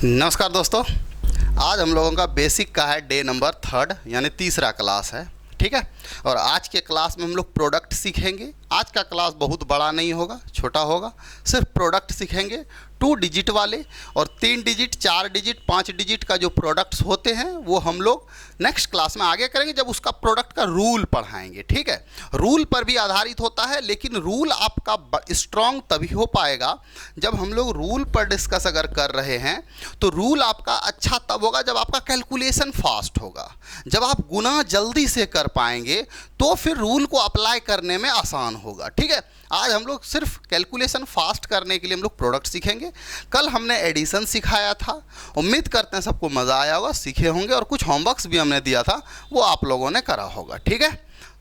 नमस्कार दोस्तों, आज हम लोगों का बेसिक का है डे नंबर 3 यानी तीसरा क्लास है। ठीक है, और आज के क्लास में हम लोग प्रोडक्ट सीखेंगे। आज का क्लास बहुत बड़ा नहीं होगा, छोटा होगा। सिर्फ प्रोडक्ट सीखेंगे, 2 डिजिट वाले और 3 डिजिट, 4 डिजिट, 5 डिजिट का जो प्रोडक्ट्स होते हैं वो हम लोग नेक्स्ट क्लास में आगे करेंगे, जब उसका प्रोडक्ट का रूल पढ़ाएंगे। ठीक है, रूल पर भी आधारित होता है, लेकिन रूल आपका स्ट्रॉन्ग तभी हो पाएगा जब हम लोग रूल पर डिस्कस अगर कर रहे हैं तो रूल आपका अच्छा तब होगा जब आपका कैलकुलेशन फास्ट होगा। जब आप गुना जल्दी से कर पाएंगे तो फिर रूल को अप्लाई करने में आसान होगा। ठीक है, आज हम लोग सिर्फ कैलकुलेशन फास्ट करने के लिए हम लोग प्रोडक्ट सीखेंगे। कल हमने एडिशन सिखाया था, उम्मीद करते हैं सबको मज़ा आया होगा, सीखे होंगे, और कुछ होमवर्क्स भी हमने दिया था वो आप लोगों ने करा होगा। ठीक है,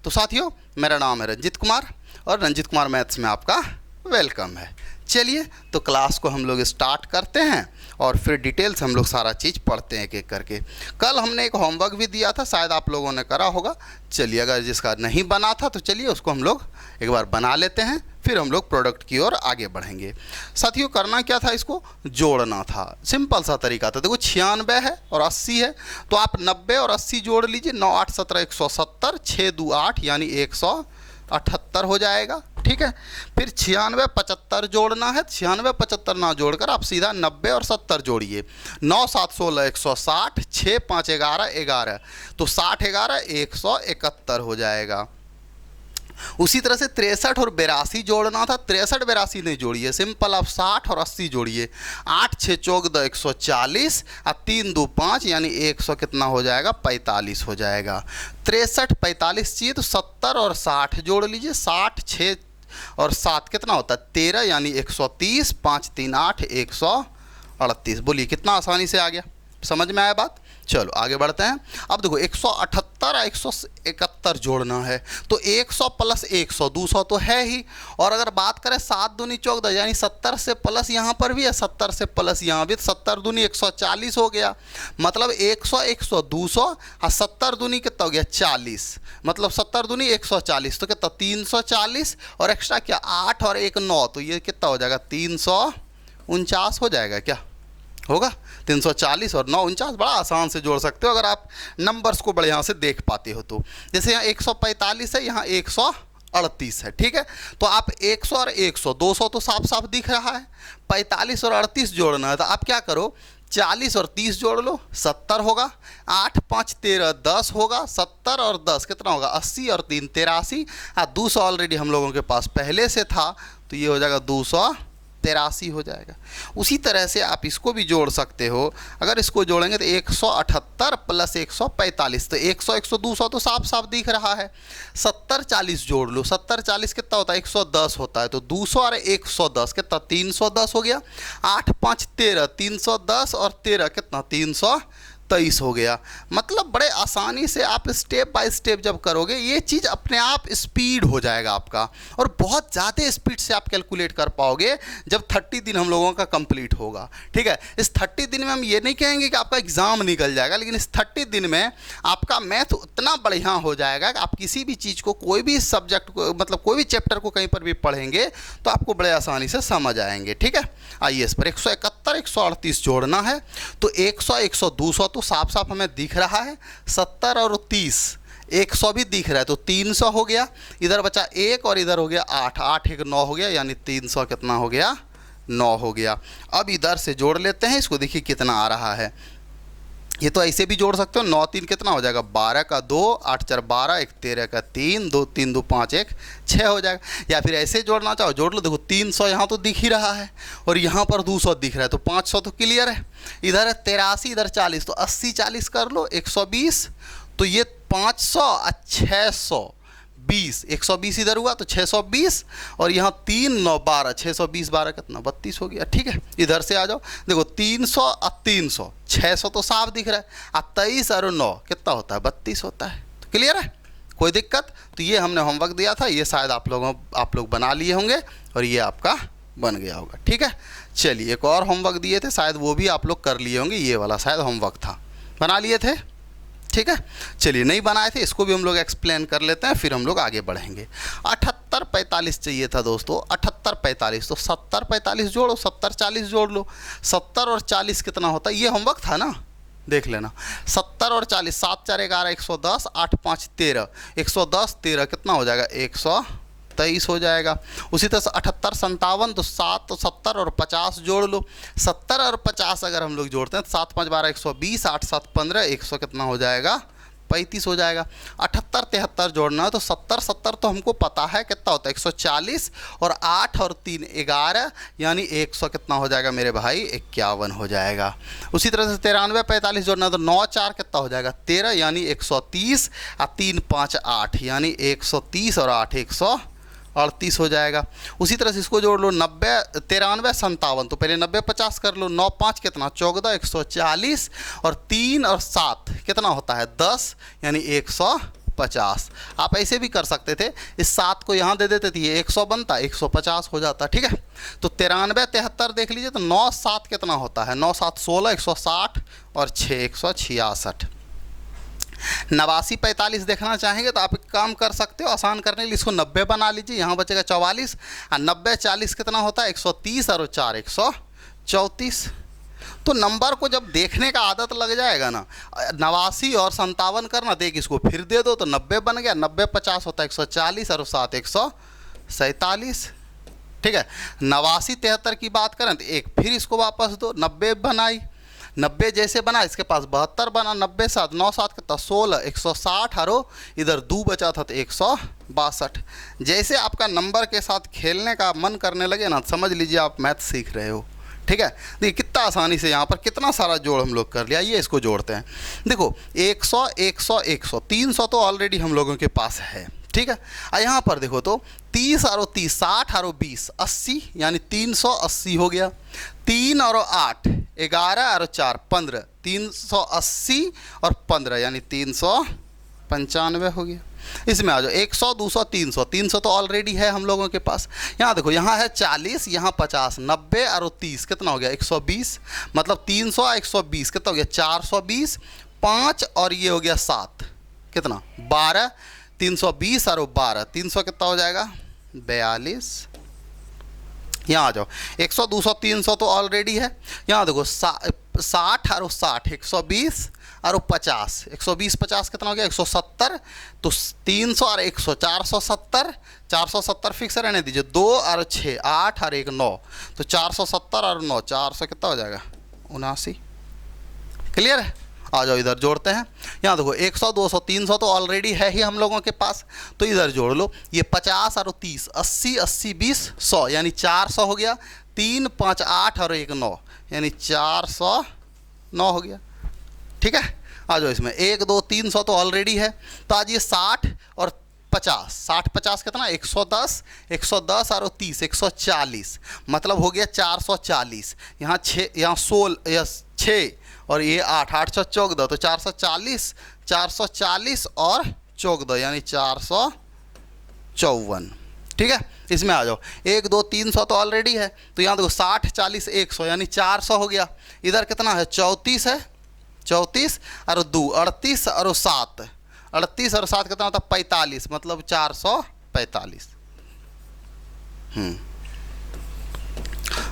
तो साथियों, मेरा नाम है रंजित कुमार और रंजित कुमार मैथ्स में आपका वेलकम है। चलिए तो क्लास को हम लोग स्टार्ट करते हैं और फिर डिटेल्स हम लोग सारा चीज़ पढ़ते हैं एक एक करके। कल हमने एक होमवर्क भी दिया था, शायद आप लोगों ने करा होगा। चलिए, अगर जिसका नहीं बना था तो चलिए उसको हम लोग एक बार बना लेते हैं, फिर हम लोग प्रोडक्ट की ओर आगे बढ़ेंगे। साथियों, करना क्या था, इसको जोड़ना था। सिंपल सा तरीका था। देखो, 96 है और 80 है, तो आप 90 और 80 जोड़ लीजिए। 9 8 17 170, 6 2 8 यानी 178 हो जाएगा। ठीक है, फिर 96 75 जोड़ना है। 96 75 ना जोड़कर आप सीधा 90 और 70 जोड़िए। 9 7 16 160, 6 5 11 11, तो 60 11 171 हो जाएगा। उसी तरह से 63 और 82 जोड़ना था। 63 82 नहीं जोड़िए, सिंपल आप 60 और 80 जोड़िए। 8 6 14 140 और 3 2 5 यानी 100 कितना हो जाएगा, 45 हो जाएगा। 63 45 चाहिए तो 70 और 60 जोड़ लीजिए। 60 6 और 7 कितना होता है, 13 यानी 130, 5 3 8 138। बोलिए कितना आसानी से आ गया, समझ में आया बात। चलो आगे बढ़ते हैं। अब देखो, 178 और 171 जोड़ना है, तो 100 प्लस 100 200 तो है ही। और अगर बात करें 7 दूनी 14 यानी 70 से प्लस यहाँ पर भी है, 70 से प्लस यहाँ भी, 70 दूनी 140 हो गया। मतलब 100 100 200 और 70 दूनी कितना हो गया, 40। मतलब 70 दूनी 140, तो कितना 340 और एक्स्ट्रा क्या 8 और 1 9, तो ये कितना हो जाएगा 349 हो जाएगा। क्या होगा, 340 और 9 49। बड़ा आसान से जोड़ सकते हो अगर आप नंबर्स को बड़े यहाँ से देख पाते हो तो। जैसे यहाँ 145 है, यहाँ 138 है। ठीक है, तो आप 100 और 100 200 तो साफ साफ दिख रहा है। 45 और 38 जोड़ना है, तो आप क्या करो, 40 और 30 जोड़ लो, 70 होगा। 8 5 13 10 होगा। 70 और 10 कितना होगा, 80 और 3 83। 200 ऑलरेडी हम लोगों के पास पहले से था, तो ये हो जाएगा 283 हो जाएगा। उसी तरह से आप इसको भी जोड़ सकते हो। अगर इसको जोड़ेंगे तो 178 प्लस 145, तो 100 100 200 तो साफ साफ दिख रहा है। 70 40 जोड़ लो। 70 40 कितना होता है, 110 होता है, तो 200 और 110 कितना 310 हो गया। 8 5 13 310 और 13 कितना 323 हो गया। मतलब बड़े आसानी से आप स्टेप बाय स्टेप जब करोगे ये चीज़ अपने आप स्पीड हो जाएगा आपका, और बहुत ज़्यादा स्पीड से आप कैलकुलेट कर पाओगे जब 30 दिन हम लोगों का कंप्लीट होगा। ठीक है, इस 30 दिन में हम ये नहीं कहेंगे कि आपका एग्ज़ाम निकल जाएगा, लेकिन इस 30 दिन में आपका मैथ उतना बढ़िया हो जाएगा कि आप किसी भी चीज़ को, कोई भी सब्जेक्ट को, मतलब कोई भी चैप्टर को कहीं पर भी पढ़ेंगे तो आपको बड़े आसानी से समझ आएंगे। ठीक है, आइए इस पर 171 138 जोड़ना है, तो 100 100 200 तो साफ साफ हमें दिख रहा है। 70 और 30 100 भी दिख रहा है, तो 300 हो गया। इधर बचा 1 और इधर हो गया 8 8 1 9 हो गया, यानी 300 कितना हो गया, 9 हो गया। अब इधर से जोड़ लेते हैं इसको, देखिए कितना आ रहा है। ये तो ऐसे भी जोड़ सकते हो। 9 3 कितना हो जाएगा, 12 का 2 8 4 12 1 13 का 3 2 3 2 5 1 6 हो जाएगा। या फिर ऐसे जोड़ना चाहो जोड़ लो। देखो 300 यहाँ तो दिख ही रहा है और यहाँ पर 200 दिख रहा है, तो 500 तो क्लियर है। इधर है 83, इधर 40, तो 80 40 कर लो, 120। तो ये 500 और 620, 120 इधर हुआ तो 620, और यहाँ 3 9 12, 620 12 कितना 32 हो गया। ठीक है, इधर से आ जाओ। देखो 300 और 300, 600 तो साफ दिख रहा है, और 23 और 9 कितना होता है, 32 होता है। तो क्लियर है, कोई दिक्कत। तो ये हमने होमवर्क दिया था, ये शायद आप लोग बना लिए होंगे और ये आपका बन गया होगा। ठीक है, चलिए एक और होमवर्क दिए थे, शायद वो भी आप लोग कर लिए होंगे। ये वाला शायद होमवर्क था, बना लिए थे। ठीक है, चलिए नहीं बनाए थे, इसको भी हम लोग एक्सप्लेन कर लेते हैं, फिर हम लोग आगे बढ़ेंगे। 78 45 चाहिए था दोस्तों। 78 70 45, तो 70 45 जोड़ो, 70 40 जोड़ लो। 70 और 40 कितना होता है, ये होमवर्क था ना, देख लेना। 70 और 40, 7 4 11 110, 8 5 13, 110 13 कितना हो जाएगा, 123 हो जाएगा। उसी तरह से 78 57, तो 7 तो 70 और 50 जोड़ लो। 70 और 50 अगर हम लोग जोड़ते हैं तो 7 5 12 120, 8 7 15, 100 कितना हो जाएगा, 35 हो जाएगा। 78 73 जोड़ना है तो 70 70 तो हमको पता है कितना होता है, 140, और 8 और 3 11, यानी 100 कितना हो जाएगा मेरे भाई, 51 हो जाएगा। उसी तरह से 93 45 जोड़ना है तो 9 4 कितना हो जाएगा, 13, यानी 130, और 3 5 8, यानी 130 और 8 138 हो जाएगा। उसी तरह से इसको जोड़ लो, 90 93 57, तो पहले 90 50 कर लो। 9 5 कितना, 14, 140, और 3 और 7 कितना होता है, 10, यानी 150। आप ऐसे भी कर सकते थे, इस 7 को यहाँ दे देते थे, ये 100 बनता, 150 हो जाता, ठीक है। तो 93 73 देख लीजिए, तो 9 7 कितना होता है, 9 7 16, 160, और 6 166। 89 45 देखना चाहेंगे तो आप एक काम कर सकते हो, आसान करने के लिए इसको 90 बना लीजिए, यहाँ बचेगा 44, और 90 40 कितना होता है, 130, और 4 134। तो नंबर को जब देखने का आदत लग जाएगा ना, 89 और 57 करना, देख इसको फिर दे दो तो 90 बन गया। 90 50 होता है 140, और 7 147, ठीक है। 89 73 की बात करें तो एक फिर इसको वापस दो, 90 बनाई, 90 जैसे बना, इसके पास 72 बना, 90 7 9 7 कितना, 16, 160, और इधर 2 बचा था तो 162। जैसे आपका नंबर के साथ खेलने का मन करने लगे ना, समझ लीजिए आप मैथ सीख रहे हो, ठीक है। देखिए कितना आसानी से यहाँ पर कितना सारा जोड़ हम लोग कर लिया। ये इसको जोड़ते हैं, देखो 100 100 100, 300 तो ऑलरेडी हम लोगों के पास है, ठीक है। और यहाँ पर देखो तो 30 और 30, 60 और 20 80, यानी 380 हो गया। 3 और 8 11 और 4 15, 380 और 15, यानी 395 हो गया। इसमें आ जाओ 100 200 300, 300 तो ऑलरेडी है हम लोगों के पास। यहाँ देखो, यहाँ है 40, यहाँ 50, 90 और 30 कितना हो गया, 120, मतलब 300 और 120 कितना हो गया, 420, 5 और ये हो गया 7 कितना, 12, 320 और 12, 300 कितना हो जाएगा, 42। यहाँ आ जाओ, 100 200 300 तो ऑलरेडी है। यहाँ देखो 60 और 60, 120 और 50, 120 50 कितना हो गया, 170, तो 300 और 100 470, 470 फिक्स रहने दीजिए। 2 और 6 8 और 1 9, तो 470 और 9 400 कितना हो जाएगा, 79। क्लियर है। आ जाओ इधर जोड़ते हैं। यहाँ देखो 100 200 300 तो ऑलरेडी है ही हम लोगों के पास, तो इधर जोड़ लो। ये 50 और 30, 80 80 20 100, यानी 400 हो गया। 3 5 8 और 1 9, यानी 409 हो गया, ठीक है। आ जाओ इसमें 1 2 300 तो ऑलरेडी है, तो आज ये 60 और 50, 60 50 कितना, 110, 110 और 30 140, मतलब हो गया 440। यहाँ 6, यहाँ 16 या 6 और ये 8 8 14, तो 440 440 और 14, यानी 454, ठीक है। इसमें आ जाओ 1 2 300 तो ऑलरेडी है, तो यहाँ देखो 60 40 100, यानी 400 हो गया। इधर कितना है, 34 है, 34 और 2 38 और 7, 38 और 7 कितना होता है, 45, मतलब 445।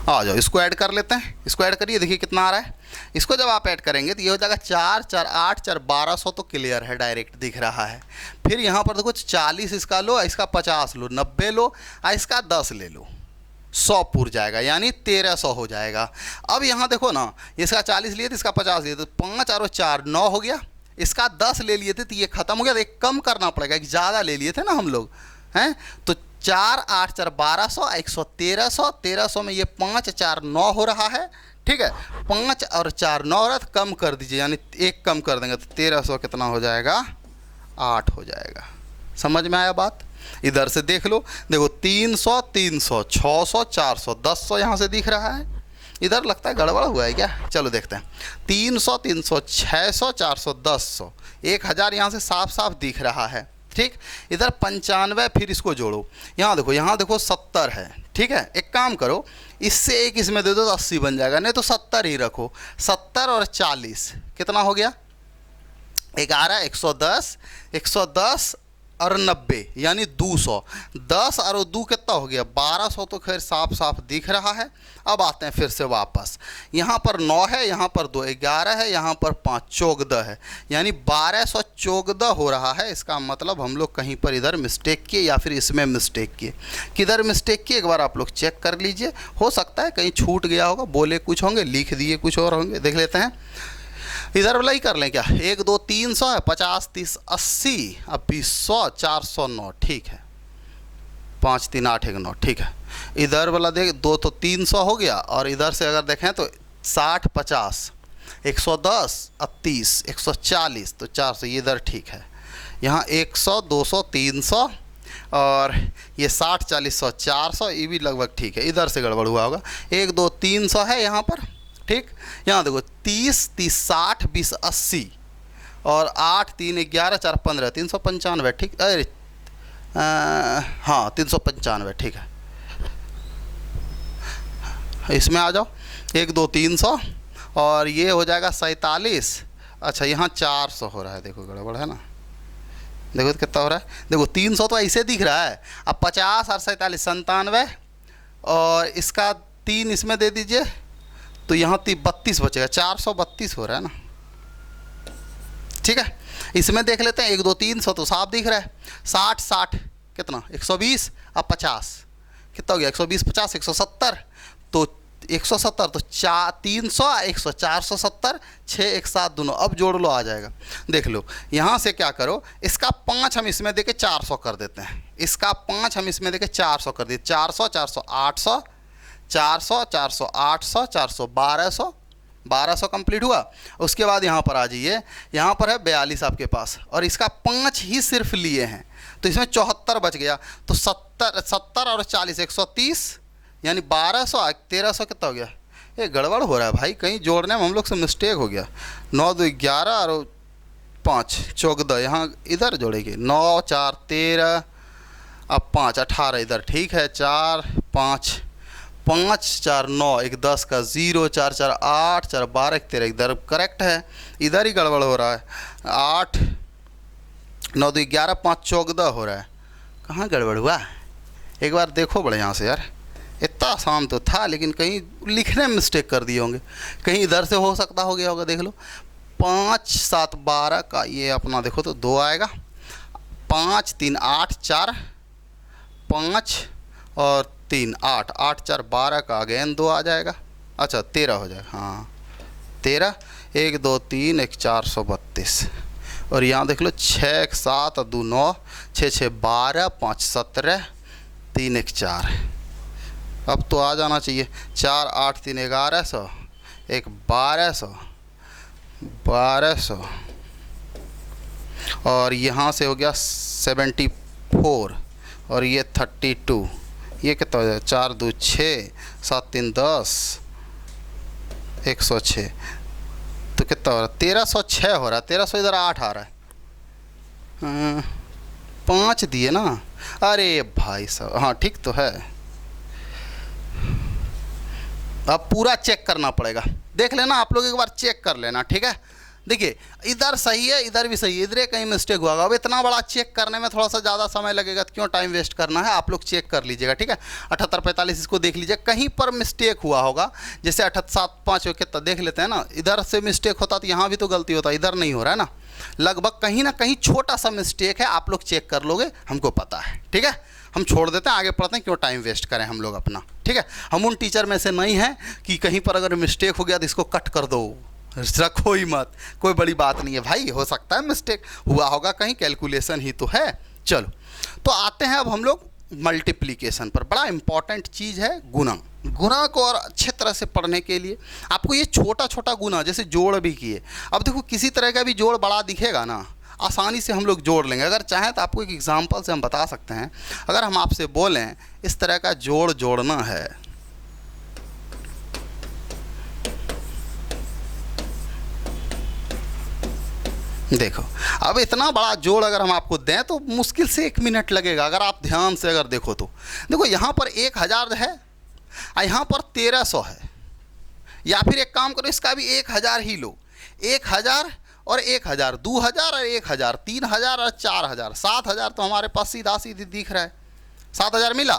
आ जाओ इसको ऐड कर लेते हैं। इसको ऐड करिए, देखिए कितना आ रहा है। इसको जब आप ऐड करेंगे तो ये हो जाएगा 4 4 8 4 1200, तो क्लियर है, डायरेक्ट दिख रहा है। फिर यहाँ पर देखो 40 इसका लो, इसका 50 लो, 90 लो, इसका 10 ले लो, 100 पूर जाएगा, यानी 1300 हो जाएगा। अब यहाँ देखो ना, इसका 40 लिए थे, इसका 50 लिए थे, तो 5 और 4 9 हो गया। इसका 10 ले लिए थे तो ये खत्म हो गया, तो एक कम करना पड़ेगा, एक ज़्यादा ले लिए थे ना हम लोग, हैं। तो 4 8 4 1200, 100 1300, 1300 में ये 5 4 9 हो रहा है, ठीक है। 5 और 4 9 हो रहा है, तो कम कर दीजिए, यानी एक कम कर देंगे तो 1300 कितना हो जाएगा, 8 हो जाएगा। समझ में आया बात। इधर से देख लो, देखो 300 300 600 400 1100 यहाँ से दिख रहा है। इधर लगता है गड़बड़ हुआ है क्या, चलो देखते हैं। 300 300 600 400 1100, 1000 यहाँ से साफ साफ दिख रहा है, ठीक। इधर 95, फिर इसको जोड़ो। यहाँ देखो 70 है, ठीक है। एक काम करो, इससे एक इसमें दे दो तो 80 बन जाएगा, नहीं तो 70 ही रखो। 70 और 40 कितना हो गया, 11 110 110 और 90 यानी 200। 10 और 2 कितना हो गया 1200, तो खैर साफ साफ दिख रहा है। अब आते हैं फिर से वापस, यहाँ पर 9 है, यहाँ पर 2 11 है, यहाँ पर 5 14 है, यानी 1214 हो रहा है। इसका मतलब हम लोग कहीं पर इधर मिस्टेक किए या फिर इसमें मिस्टेक किए। किधर मिस्टेक किए एक बार आप लोग चेक कर लीजिए, हो सकता है कहीं छूट गया होगा, बोले कुछ होंगे लिख दिए कुछ और होंगे। देख लेते हैं, इधर वाला ही कर लें क्या। 1 2 300 है, 50 30 80, अब 200 409, ठीक है। 5 3 8 1 9, ठीक है। इधर वाला देख 2 तो 300 हो गया, और इधर से अगर देखें तो 60 50 110 30 140, तो 400, ये इधर ठीक है। यहाँ 100 200 300 और ये 60 40 100 400, ये भी लगभग ठीक है। इधर से गड़बड़ हुआ होगा। 1 2 300 है यहाँ पर, ठीक। यहाँ देखो 30 30 60 20 80 और 8 3 11 4 15 395, ठीक। अरे हाँ 395, ठीक है। इसमें आ जाओ 1 2 300 और ये हो जाएगा 47। अच्छा यहाँ 400 हो रहा है, देखो गड़बड़ है ना, देखो तो कितना हो रहा है। देखो 300 तो ऐसे दिख रहा है, अब 50 और 47 97, और इसका 3 इसमें दे दीजिए, तो यहाँ 32 बचेगा, 432 हो रहा है ना, ठीक है। इसमें देख लेते हैं 1 2 300 तो साफ दिख रहा है। 60 60 कितना 120, अब 50 कितना हो गया 120 50 170, तो 170 तो 300 100 470 6 1 7 दोनों, अब जोड़ लो आ जाएगा। देख लो यहाँ से क्या करो, इसका 5 हम इसमें देके 400 कर देते हैं, इसका 5 हम इसमें देके 400 कर दिए, 400 400 800 400 400 800 400 1200 1200 कंप्लीट हुआ। उसके बाद यहाँ पर आ जाइए, यहाँ पर है 42 आपके पास, और इसका 5 ही सिर्फ लिए हैं, तो इसमें 74 बच गया, तो 70 और 40 130, यानी 1200 1300 कितना हो गया। ये गड़बड़ हो रहा है भाई, कहीं जोड़ने में हम लोग से मिस्टेक हो गया। 9 2 11 और 5 14, यहाँ इधर जोड़ेंगे 9 4 13, अब 5 18 इधर, ठीक है। 4 5 5 4 9 1 10 का 0 4 4 8 4 12 1 13, इधर करेक्ट है, इधर ही गड़बड़ हो रहा है। 8 9 2 11 5 14 हो रहा है, कहाँ गड़बड़ हुआ एक बार देखो बड़े यहाँ से यार। इतना आसान तो था, लेकिन कहीं लिखने में मिस्टेक कर दिए होंगे, कहीं इधर से हो सकता हो गया होगा। देख लो 5 7 12 का ये अपना देखो तो 2 आएगा, 5 3 8 4 5 और 3 8 8 4 12 का अगेन 2 आ जाएगा। अच्छा 13 हो जाएगा, हाँ 13 1 2 3 1 432, और यहाँ देख लो 6 1 7 और 2 9 6 6 12 5 17 3 1 4, अब तो आ जाना चाहिए। 4 8 3 1100 1 1200 1200, और यहाँ से हो गया 74, और ये 32, ये कितना हो जाएगा 4 2 6 7 3 10 106, तो कितना हो रहा है 1306 हो रहा है। 1300 इधर 8 आ रहा है, 5 दिए ना, अरे भाई साहब, हाँ ठीक तो है। अब पूरा चेक करना पड़ेगा, देख लेना आप लोग, एक बार चेक कर लेना, ठीक है। देखिए इधर सही है, इधर भी सही है, इधर कहीं मिस्टेक हुआ होगा। अब इतना बड़ा चेक करने में थोड़ा सा ज़्यादा समय लगेगा, तो क्यों टाइम वेस्ट करना है, आप लोग चेक कर लीजिएगा, ठीक है। 78 45 इसको देख लीजिए, कहीं पर मिस्टेक हुआ होगा, जैसे 78 7 5 कितना देख लेते हैं ना, इधर से मिस्टेक होता तो यहाँ भी तो गलती होता, इधर नहीं हो रहा है ना, लगभग कहीं ना कहीं छोटा सा मिस्टेक है, आप लोग चेक कर लोगे, हमको पता है, ठीक है। हम छोड़ देते हैं, आगे पढ़ते हैं, क्यों टाइम वेस्ट करें हम लोग अपना, ठीक है। हम उन टीचर में से नहीं हैं कि कहीं पर अगर मिस्टेक हो गया तो इसको कट कर दो, रखो ही मत, कोई बड़ी बात नहीं है भाई, हो सकता है मिस्टेक हुआ होगा कहीं, कैलकुलेशन ही तो है। चलो तो आते हैं अब हम लोग मल्टीप्लिकेशन पर। बड़ा इंपॉर्टेंट चीज़ है गुणा। गुणा को और अच्छे तरह से पढ़ने के लिए आपको ये छोटा छोटा गुणा, जैसे जोड़ भी किए, अब देखो किसी तरह का भी जोड़ बड़ा दिखेगा ना, आसानी से हम लोग जोड़ लेंगे। अगर चाहें तो आपको एक एग्जांपल से हम बता सकते हैं। अगर हम आपसे बोलें इस तरह का जोड़ जोड़ना है, देखो अब इतना बड़ा जोड़ अगर हम आपको दें तो मुश्किल से 1 मिनट लगेगा, अगर आप ध्यान से अगर देखो तो। देखो यहाँ पर 1000 है और यहाँ पर 1300 है, या फिर एक काम करो इसका भी 1000 ही लो, 1000 और 1000, 2000 और 1000, 3000 और 4000, 7000 तो हमारे पास सीधा सीधी दिख रहा है, 7000 मिला।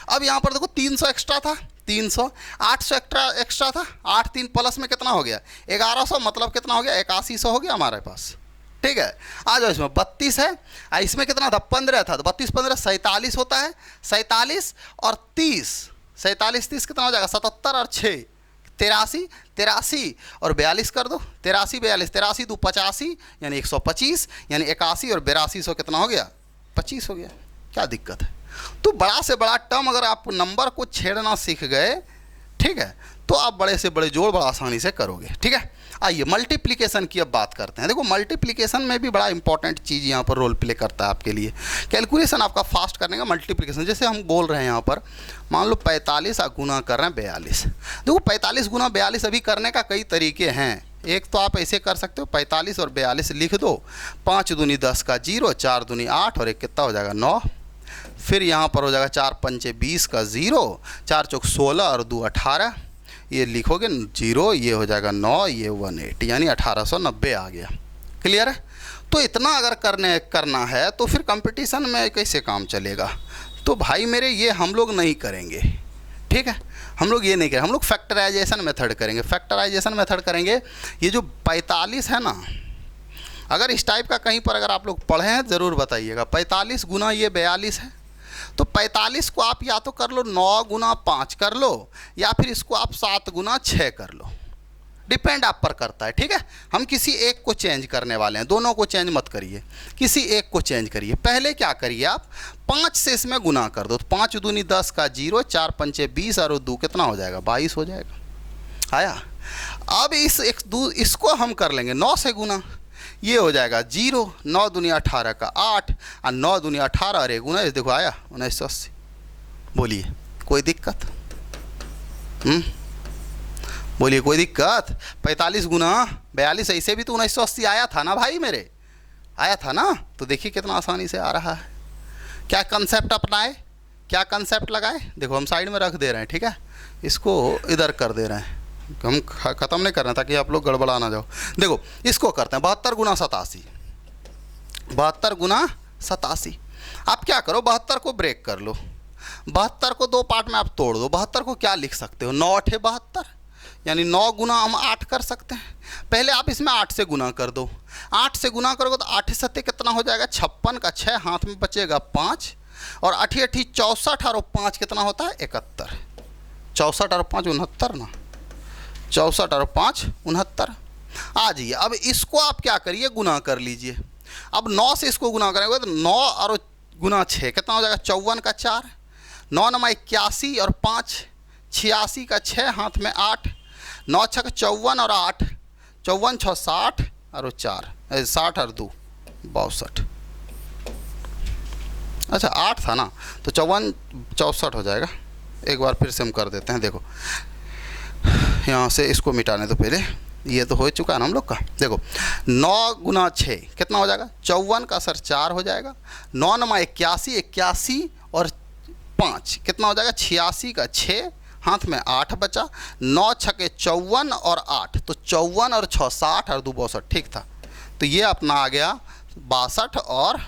अब यहाँ पर देखो 300 एक्स्ट्रा था, 300, 800 एक्स्ट्रा था, 8 3 प्लस में कितना हो गया 1100, मतलब कितना हो गया 8100 हो गया हमारे पास। ठीक है, आ जाओ इसमें 32 है, इसमें कितना था 15 था, तो 32 15 47 होता है, 47 और 30, 47 30 कितना हो जाएगा 77 और 6 83, 83 और 42 कर दो, 83 42, 83 2 85 यानी 125, यानी 81 और 8200 कितना हो गया 25 हो गया। क्या दिक्कत है? तो बड़ा से बड़ा टर्म अगर आप नंबर को छेड़ना सीख गए, ठीक है, तो आप बड़े से बड़े जोड़ बड़ा आसानी से करोगे। ठीक है, आइए मल्टीप्लिकेशन की अब बात करते हैं। देखो मल्टीप्लिकेशन में भी बड़ा इंपॉर्टेंट चीज़ यहाँ पर रोल प्ले करता है आपके लिए, कैलकुलेशन आपका फास्ट करने का मल्टीप्लिकेशन। जैसे हम बोल रहे हैं यहाँ पर, मान लो 45 गुना कर रहे हैं 42। देखो 45 गुना 42 अभी करने का कई तरीके हैं। एक तो आप ऐसे कर सकते हो, 45 और 42 लिख दो, 5 दूनी 10 का 0, 4 दूनी 8 और एक कितना हो जाएगा 9। फिर यहाँ पर हो जाएगा 4 पंचे 20 का 0, 4 चौक 16 और 2 18, ये लिखोगे 0, ये हो जाएगा 9, ये 18, यानी 1890 आ गया। क्लियर है? तो इतना अगर करना है तो फिर कंपटीशन में कैसे काम चलेगा? तो भाई मेरे ये हम लोग नहीं करेंगे। ठीक है, हम लोग ये नहीं करेंगे, हम लोग फैक्टराइजेशन मेथड करेंगे। फैक्टराइजेशन मेथड करेंगे। ये जो 45 है ना, अगर इस टाइप का कहीं पर अगर आप लोग पढ़े हैं ज़रूर बताइएगा। 45 गुना ये 42 है, तो 45 को आप या तो कर लो 9 गुना 5 कर लो, या फिर इसको आप 7 गुना 6 कर लो, डिपेंड आप पर करता है। ठीक है, हम किसी एक को चेंज करने वाले हैं, दोनों को चेंज मत करिए, किसी एक को चेंज करिए। पहले क्या करिए आप 5 से इसमें गुना कर दो, तो 5 दूनी 10 का 0, 4 पंचे 20 और 2 कितना हो जाएगा 22 हो जाएगा। आया? अब इसको हम कर लेंगे 9 से गुना, ये हो जाएगा 0, 9 दूनी 18 का 8 और 9 दूनी 18 और 1 19, देखो आया 1980। बोलिए कोई दिक्कत? बोलिए कोई दिक्कत? 45 गुना 42 ऐसे भी तो 1980 आया था ना भाई मेरे, आया था ना। तो देखिए कितना आसानी से आ रहा है। क्या कंसेप्ट अपनाए, क्या कंसेप्ट लगाए? देखो हम साइड में रख दे रहे हैं, ठीक है, इसको इधर कर दे रहे हैं, हम ख़त्म नहीं कर रहे हैं ताकि आप लोग गड़बड़ा ना जाओ। देखो इसको करते हैं 72 गुना 87, 72 गुना 87। आप क्या करो 72 को ब्रेक कर लो, 72 को 2 पार्ट में आप तोड़ दो। 72 को क्या लिख सकते हो 9 8 72, यानी 9 गुना हम 8 कर सकते हैं। पहले आप इसमें 8 से गुना कर दो, 8 से गुना करोगे तो 8 7 कितना हो जाएगा 56 का 6, हाथ में बचेगा 5 और 8 8 64 और 5 कितना होता है 71, 64 और 5 69 ना, 64 और 5 69। आ जाइए अब इसको आप क्या करिए गुना कर लीजिए। अब 9 से इसको गुना करेंगे तो 9 और गुना 6 कितना हो जाएगा 54 का 4, 9 9 81 और 5 86 का 6, हाथ में 8, 9 6 का 54 और 8, 54 6 60 और 4 60 और 2 62। अच्छा 8 था ना, तो 54 64 हो जाएगा। एक बार फिर से हम कर देते हैं। देखो यहाँ से इसको मिटाने तो पहले, ये तो हो चुका है ना हम लोग का। देखो 9 गुना 6 कितना हो जाएगा 54 का सर 4 हो जाएगा, 9 9 81 81 और 5 कितना हो जाएगा 86 का 6, हाथ में 8 बचा, 9 6 के 54 और 8, तो 54 और 6 60 और 2 62, ठीक था। तो ये अपना आ गया 62 और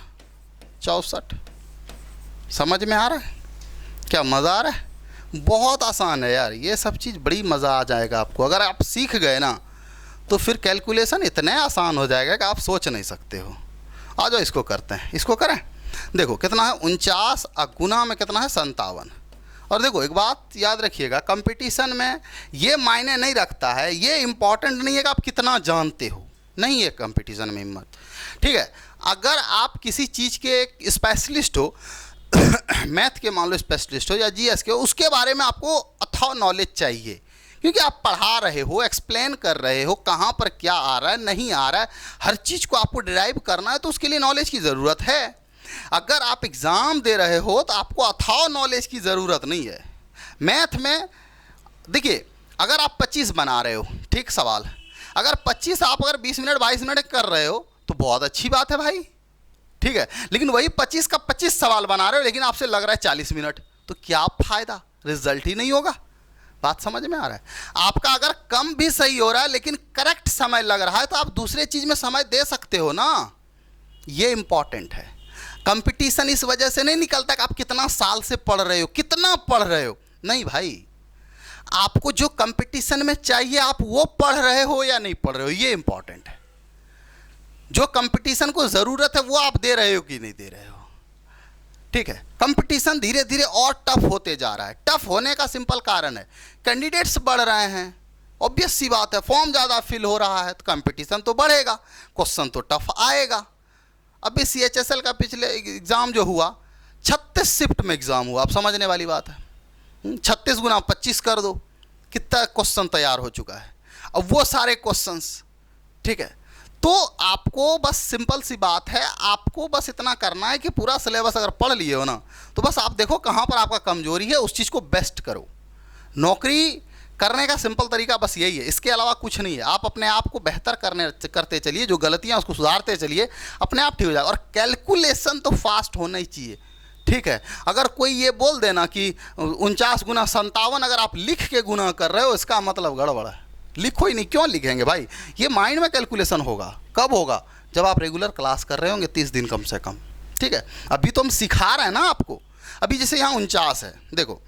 64। समझ में आ रहा है? क्या मज़ा आ रहा है? बहुत आसान है यार, ये सब चीज़ बड़ी मज़ा आ जाएगा आपको। अगर आप सीख गए ना तो फिर कैलकुलेशन इतने आसान हो जाएगा कि आप सोच नहीं सकते हो। आ जाओ इसको करते हैं, इसको करें। देखो कितना है 49 गुना में कितना है 57। और देखो एक बात याद रखिएगा, कंपटीशन में ये मायने नहीं रखता है, ये इम्पॉर्टेंट नहीं है कि आप कितना जानते हो, नहीं है कंपटीशन में हिम्मत। ठीक है, अगर आप किसी चीज़ के स्पेशलिस्ट हो, मैथ के मान लो स्पेशलिस्ट हो या जीएस के हो, उसके बारे में आपको अथाह नॉलेज चाहिए, क्योंकि आप पढ़ा रहे हो, एक्सप्लेन कर रहे हो कहाँ पर क्या आ रहा है नहीं आ रहा है, हर चीज़ को आपको डिराइव करना है, तो उसके लिए नॉलेज की ज़रूरत है। अगर आप एग्ज़ाम दे रहे हो तो आपको अथाह नॉलेज की ज़रूरत नहीं है। मैथ में देखिए अगर आप 25 बना रहे हो, ठीक सवाल, अगर 25 आप अगर 20 मिनट 22 मिनट कर रहे हो तो बहुत अच्छी बात है भाई, ठीक है। लेकिन वही 25 का 25 सवाल बना रहे हो लेकिन आपसे लग रहा है 40 मिनट, तो क्या फ़ायदा, रिजल्ट ही नहीं होगा। बात समझ में आ रहा है? आपका अगर कम भी सही हो रहा है लेकिन करेक्ट समय लग रहा है तो आप दूसरे चीज़ में समय दे सकते हो ना, ये इंपॉर्टेंट है। कंपटीशन इस वजह से नहीं निकलता कि आप कितना साल से पढ़ रहे हो, कितना पढ़ रहे हो, नहीं भाई, आपको जो कंपटीशन में चाहिए आप वो पढ़ रहे हो या नहीं पढ़ रहे हो, ये इंपॉर्टेंट है। जो कंपटीशन को ज़रूरत है वो आप दे रहे हो कि नहीं दे रहे हो, ठीक है। कंपटीशन धीरे धीरे और टफ होते जा रहा है। टफ होने का सिंपल कारण है कैंडिडेट्स बढ़ रहे हैं, ऑब्वियस सी बात है, फॉर्म ज़्यादा फिल हो रहा है तो कंपटीशन तो बढ़ेगा, क्वेश्चन तो टफ आएगा। अभी CHSL का पिछले एग्ज़ाम जो हुआ 36 शिफ्ट में एग्ज़ाम हुआ, आप समझने वाली बात है। 36 गुना 25 कर दो, कितना क्वेश्चन तैयार हो चुका है। अब वो सारे क्वेश्चंस, ठीक है, तो आपको बस सिंपल सी बात है, आपको बस इतना करना है कि पूरा सिलेबस अगर पढ़ लिए हो ना तो बस आप देखो कहाँ पर आपका कमजोरी है, उस चीज़ को बेस्ट करो। नौकरी करने का सिंपल तरीका बस यही है, इसके अलावा कुछ नहीं है। आप अपने आप को बेहतर करते चलिए, जो गलतियाँ उसको सुधारते चलिए, अपने आप ठीक हो जाएगा। और कैलकुलेशन तो फास्ट होना ही चाहिए, ठीक है। अगर कोई ये बोल देना कि 49 गुना 57 अगर आप लिख के गुना कर रहे हो, इसका मतलब गड़बड़ है। लिखो ही नहीं, क्यों लिखेंगे भाई? ये माइंड में कैलकुलेशन होगा, कब होगा? जब आप रेगुलर क्लास कर रहे होंगे 30 दिन कम से कम, ठीक है। अभी तो हम सिखा रहे हैं ना आपको। अभी जैसे यहाँ 49 है, देखो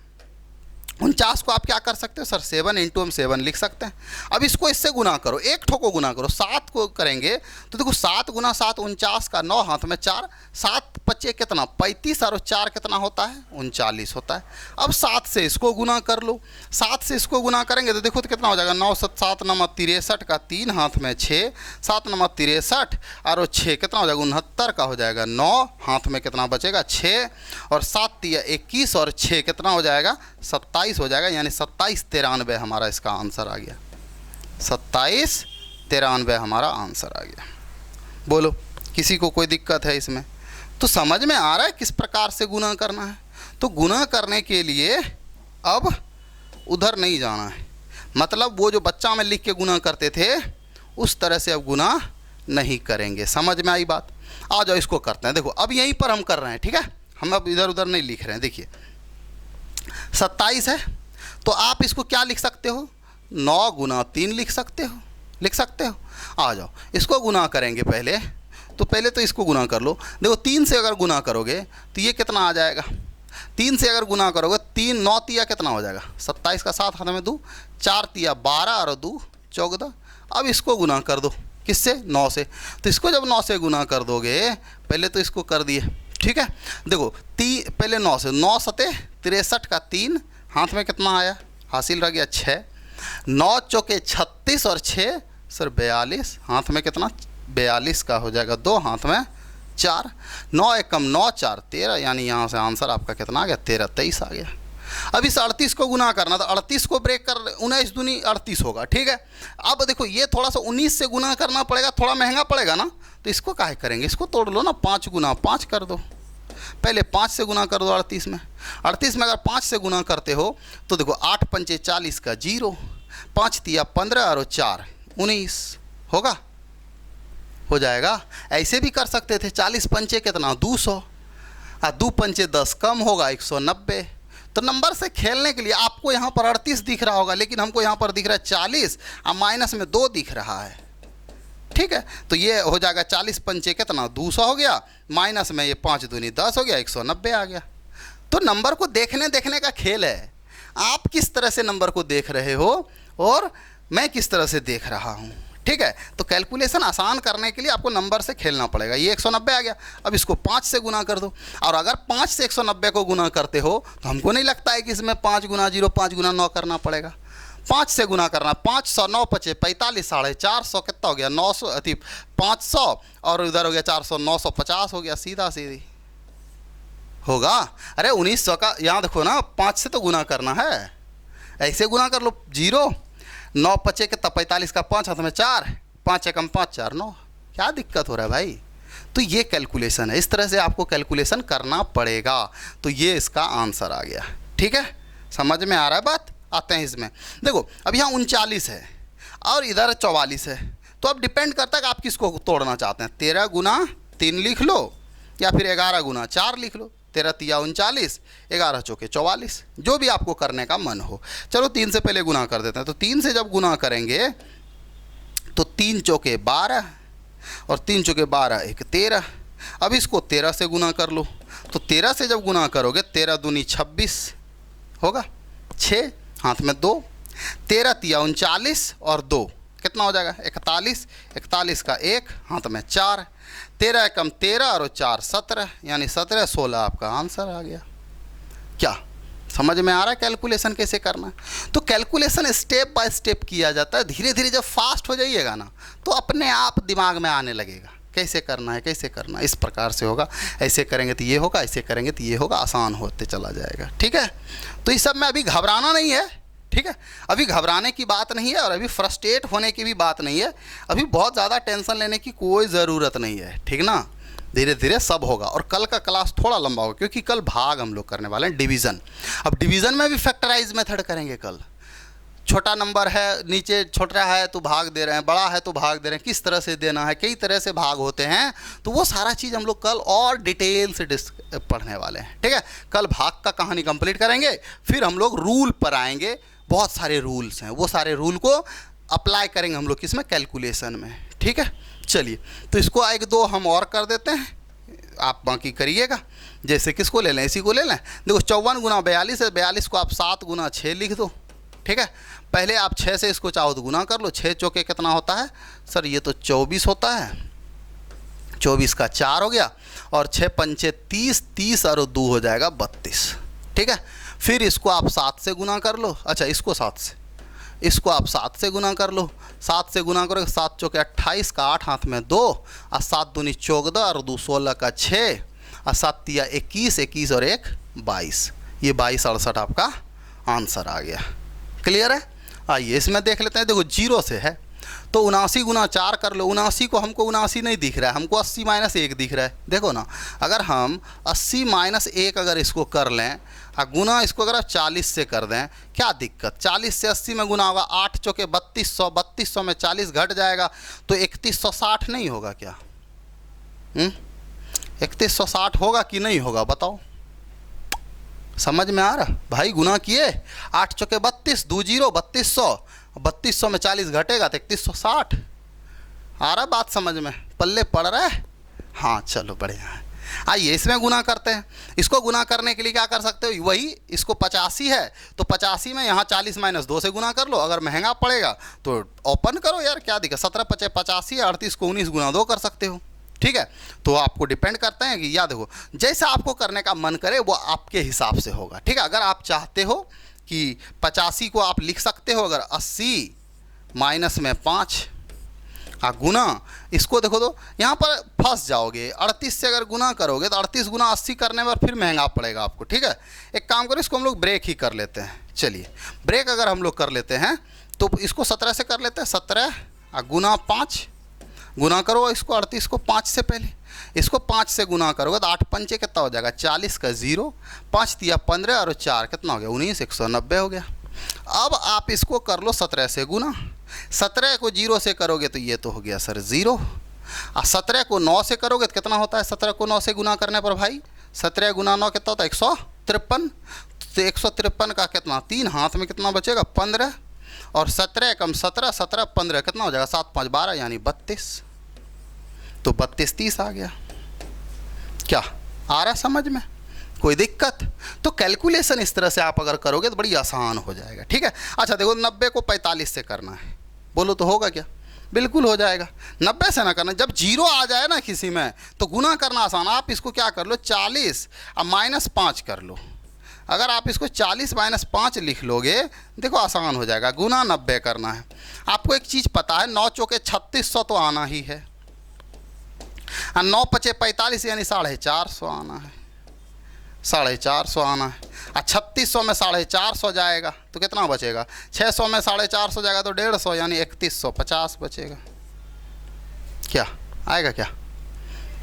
49 को आप क्या कर सकते हो सर, 7 × हम 7 लिख सकते हैं। अब इसको इससे गुना करो, एक ठो को गुना करो, 7 को करेंगे तो देखो 7 गुना 7 49 का 9 हाथ में 4, 7 पच्चे कितना 35 और 4 कितना होता है 39 होता है। अब 7 से इसको गुना कर लो, 7 से इसको गुना करेंगे तो देखो तो कितना हो जाएगा 9 7 7 9 63 का 3 हाथ में 6, 7 9 63 और 6 कितना हो जाएगा 69 का हो जाएगा 9 हाथ में कितना बचेगा 6 और 7 3 21 और 6 कितना हो जाएगा 27 हो जाएगा, यानी 27 93 हमारा इसका आंसर आ गया। 27 93 हमारा आंसर आ गया। बोलो किसी को कोई दिक्कत है इसमें? तो समझ में आ रहा है किस प्रकार से गुना करना है। तो गुना करने के लिए अब उधर नहीं जाना है, मतलब वो जो बच्चा में लिख के गुना करते थे उस तरह से अब गुना नहीं करेंगे। समझ में आई बात? आ जाओ इसको करते हैं। देखो अब यहीं पर हम कर रहे हैं, ठीक है, हम अब इधर उधर नहीं लिख रहे हैं। देखिए 27 है तो आप इसको क्या लिख सकते हो 9 गुना 3 लिख सकते हो, लिख सकते हो। आ जाओ इसको गुना करेंगे पहले तो इसको गुना कर लो। देखो 3 से अगर गुना करोगे तो ये कितना आ जाएगा, 3 से अगर गुना करोगे 3 9 तिया कितना हो जाएगा 27 का 7 हाथ में 2, 4 तिया 12 और 2 14। अब इसको गुना कर दो किससे 9 से, तो इसको जब 9 से गुना कर दोगे, पहले तो इसको कर दिए, ठीक है। देखो पहले 9 से 9 सते 63 का 3 हाथ में कितना आया हासिल रह गया 6, 9 चौके 36 और 6 सर 42 हाथ में कितना 42 का हो जाएगा 2 हाथ में 4, 9 एक कम 9 4 13, यानी यहाँ से आंसर आपका कितना आ गया 13 23 आ गया। अब इस 38 को गुना करना तो 38 को ब्रेक कर 19 दूनी 38 होगा, ठीक है। अब देखो ये थोड़ा सा 19 से गुना करना पड़ेगा, थोड़ा महंगा पड़ेगा ना, तो इसको काहे करेंगे, इसको तोड़ लो ना, 5 गुना 5 कर दो। पहले 5 से गुना कर दो 38 में, 38 में अगर 5 से गुना करते हो तो देखो 8 पंचे 40 का 0, 5 तिया 15 और 4 19 होगा, हो जाएगा। ऐसे भी कर सकते थे 40 पंचे कितना 200 और 2 पंचे 10 कम होगा 190। तो नंबर से खेलने के लिए आपको यहाँ पर 38 दिख रहा होगा, लेकिन हमको यहाँ पर दिख रहा है 40 और माइनस में 2 दिख रहा है, ठीक है। तो ये हो जाएगा 40 पंचे कितना 200 हो गया, माइनस में ये 5 दूनी 10 हो गया 190 आ गया। तो नंबर को देखने का खेल है, आप किस तरह से नंबर को देख रहे हो और मैं किस तरह से देख रहा हूँ, ठीक है। तो कैलकुलेशन आसान करने के लिए आपको नंबर से खेलना पड़ेगा। ये 190 आ गया, अब इसको 5 से गुना कर दो, और अगर 5 से 190 को गुना करते हो तो हमको नहीं लगता है कि इसमें 5 गुना 0 5 गुना 9 करना पड़ेगा। 5 से गुना करना, 500 9 पचे 45 450 कितना हो गया 900 अति 500 और इधर हो गया 400 950 हो गया, सीधा सीधी होगा। अरे 1900 का यहाँ देखो ना, 5 से तो गुना करना है, ऐसे गुना कर लो 0 9 पचे कितना 45 का 5 हाथ में 4, 5 एकम 5 4 9, क्या दिक्कत हो रहा है भाई। तो ये कैलकुलेशन है, इस तरह से आपको कैलकुलेशन करना पड़ेगा। तो ये इसका आंसर आ गया, ठीक है, समझ में आ रहा है बात। आते हैं इसमें, देखो अब यहाँ 39 है और इधर 44 है, तो अब डिपेंड करता है कि आप किसको तोड़ना चाहते हैं। 13 गुना 3 लिख लो या फिर 11 गुना 4 लिख लो, 13 तिया 39, 11 चौके 44, जो भी आपको करने का मन हो। चलो 3 से पहले गुना कर देते हैं। तो 3 से जब गुना करेंगे तो 3 चौके 12 और 3 चौके 12 1 13। अब इसको 13 से गुना कर लो। तो 13 से जब गुना करोगे 13 दूनी 26 होगा, 6 हाथ में 2, 13 तिया 39 और 2 कितना हो जाएगा 41, 41 का 1 हाथ में 4, 13 एकम 13 और 4 17, यानी 17 16 आपका आंसर आ गया। क्या समझ में आ रहा है कैलकुलेशन कैसे करना है? तो कैलकुलेशन स्टेप बाय स्टेप किया जाता है। धीरे धीरे जब फास्ट हो जाइएगा ना तो अपने आप दिमाग में आने लगेगा कैसे करना है, कैसे करना है। इस प्रकार से होगा, ऐसे करेंगे तो ये होगा, ऐसे करेंगे तो ये होगा, आसान होते चला जाएगा। ठीक है, तो इस सब में अभी घबराना नहीं है। ठीक है, अभी घबराने की बात नहीं है और अभी फ्रस्ट्रेट होने की भी बात नहीं है। अभी बहुत ज़्यादा टेंशन लेने की कोई ज़रूरत नहीं है। ठीक ना, धीरे धीरे सब होगा। और कल का क्लास थोड़ा लंबा होगा क्योंकि कल भाग हम लोग करने वाले हैं, डिवीज़न। अब डिवीज़न में भी फैक्टराइज मेथड करेंगे कल। छोटा नंबर है, नीचे छोटा है तो भाग दे रहे हैं, बड़ा है तो भाग दे रहे हैं, किस तरह से देना है, कई तरह से भाग होते हैं। तो वो सारा चीज़ हम लोग कल और डिटेल से पढ़ने वाले हैं। ठीक है, कल भाग का कहानी कंप्लीट करेंगे, फिर हम लोग रूल पर आएंगे। बहुत सारे रूल्स हैं, वो सारे रूल को अप्लाई करेंगे हम लोग किसमें, कैलकुलेशन में। ठीक है, चलिए तो इसको 1 2 हम और कर देते हैं, आप बाकी करिएगा। जैसे किसको ले लें, इसी को ले लें। देखो 54 गुना 42 है, 42 को आप 7 गुना 6 लिख दो। ठीक है, पहले आप 6 से इसको चाहो तो गुना कर लो। 6 चौके कितना होता है सर, ये तो 24 होता है, 24 का 4 हो गया, और 6 पंचे 30, 30 और 2 हो जाएगा 32। ठीक है, फिर इसको आप 7 से गुना कर लो। अच्छा, इसको 7 से, इसको आप 7 से गुना कर लो। 7 से गुना करोगे, 7 चौके 28 का 8 हाथ में 2, और 7 दूनी 14 और 2 16 का 6, और 7 तिया 21, 21 और 1 22। ये 22 68 आपका आंसर आ गया। क्लियर है? आइए इसमें देख लेते हैं। देखो 0 से है तो 79 गुना 4 कर लो। 79 को हमको 79 नहीं दिख रहा है, हमको 80 माइनस 1 दिख रहा है। देखो ना, अगर हम 80 माइनस 1 अगर इसको कर लें और गुना इसको अगर आप 40 से कर दें, क्या दिक्कत? 40 से 80 में गुना होगा, 8 चौके 3200, 3200 में 40 घट जाएगा तो 3160 नहीं होगा क्या? 3160 होगा कि नहीं होगा बताओ? समझ में आ रहा भाई? गुना किए, 8 चौके 32, 2 0 3200, 3200 में 40 घटेगा तो 3160। आ रहा बात समझ में? पल्ले पड़ रहा है? हाँ चलो बढ़िया है। आइए इसमें गुना करते हैं। इसको गुना करने के लिए क्या कर सकते हो, वही इसको 85 है तो 85 में यहाँ 40 माइनस 2 से गुना कर लो। अगर महंगा पड़ेगा तो ओपन करो यार, क्या दिक्कत, 17 पचे 85, 38 को 19 गुना 2 कर सकते हो। ठीक है, तो आपको डिपेंड करते हैं कि याद हो, जैसा आपको करने का मन करे वो आपके हिसाब से होगा। ठीक है, अगर आप चाहते हो कि 85 को आप लिख सकते हो, अगर 80 माइनस में 5 गुना, इसको देखो तो यहाँ पर फंस जाओगे। 38 से अगर गुना करोगे तो 38 गुना 80 करने पर फिर महंगा पड़ेगा आपको। ठीक है, एक काम करो, इसको हम लोग ब्रेक ही कर लेते हैं। चलिए ब्रेक अगर हम लोग कर लेते हैं तो इसको 17 से कर लेते हैं। 17 गुना 5 गुना करो इसको 38 को 5 से पहले, इसको 5 से गुना करोगे तो 8 पंचे कितना हो जाएगा, 40 का 0, 5 तिया 15 और 4 कितना हो गया, 19, 190 हो गया। अब आप इसको कर लो 17 से गुना। 17 को 0 से करोगे तो ये तो हो गया सर 0, और 17 को 9 से करोगे तो कितना होता है, 17 को 9 से गुना करने पर भाई 17 गुना 9 कितना होता है, 153। तो 153 का कितना, 3 हाथ में कितना बचेगा, 15, और 17 कम 17, 17 15 कितना हो जाएगा, 7 5 12 यानी 32। तो 32 30 आ गया। क्या आ रहा समझ में? कोई दिक्कत? तो कैलकुलेशन इस तरह से आप अगर करोगे तो बड़ी आसान हो जाएगा। ठीक है, अच्छा देखो 90 को 45 से करना है, बोलो तो होगा क्या? बिल्कुल हो जाएगा। 90 से ना करना, जब 0 आ जाए ना किसी में तो गुना करना आसान। आप इसको क्या कर लो, 40 और माइनस 5 कर लो। अगर आप इसको 40 माइनस 5 लिख लोगे, देखो आसान हो जाएगा। गुना 90 करना है। आपको एक चीज़ पता है, 9 चौके 3600 तो आना ही है, और 9 पचे 45 यानी 450 आना है, 450 आना है। और 3600 में 450 जाएगा तो कितना बचेगा, 600 में 450 जाएगा तो 150 यानी 3150 बचेगा। क्या आएगा? क्या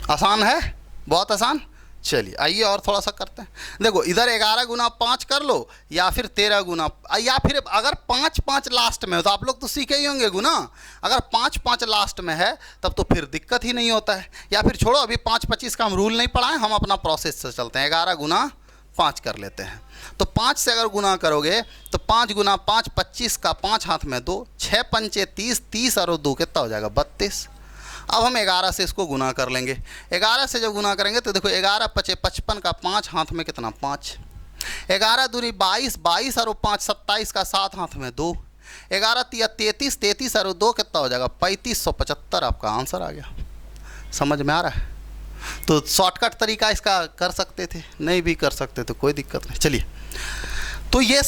आसान है? बहुत आसान। चलिए आइए और थोड़ा सा करते हैं। देखो इधर 11 गुना 5 कर लो, या फिर 13 गुना, या फिर अगर 5 5 लास्ट में हो तो आप लोग तो सीखे ही होंगे गुना। अगर 5 5 लास्ट में है तब तो फिर दिक्कत ही नहीं होता है। या फिर छोड़ो, अभी 5 25 का हम रूल नहीं पढ़ाएं, हम अपना प्रोसेस से चलते हैं। 11 गुना 5 कर लेते हैं। तो 5 से अगर गुना करोगे तो 5 गुना 5 25 का 5 हाथ में 2, 6 पंचे 30, 30 और 2 कितना हो जाएगा 32। अब हम 11 से इसको गुना कर लेंगे। 11 से जब गुना करेंगे तो देखो 11 पचे 55 का 5 हाथ में कितना 5, 11 दूनी 22, 22 और 5 27 का 7 हाथ में 2, 11 तिया 33, 33 और 2 कितना हो जाएगा 3575। आपका आंसर आ गया। समझ में आ रहा है? तो शॉर्टकट तरीका इसका कर सकते थे, नहीं भी कर सकते तो कोई दिक्कत नहीं। चलिए, तो ये